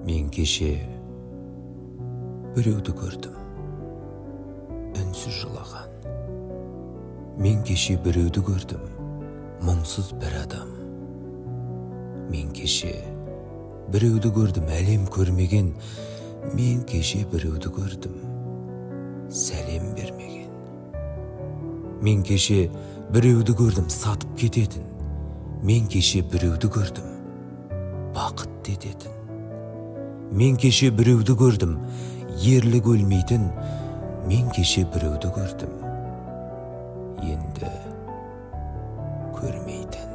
Мен кеше біреуді көрдім, үнсіз жылаған. Мен кеше біреуді көрдім, мұңсыз бір адам. Мен кеше біреуді көрдім, әлем көрмеген. Мен кеше біреуді көрдім, сәлем бермеген. Мен кеше біреуді көрдім, сатып кететін. Мен кеше біреуді көрдім, бақыт ететін. Мен кеше біреуді көрдім, ерлік өлмейтін. Мен кеше біреуді көрдім, енді көрмейтін.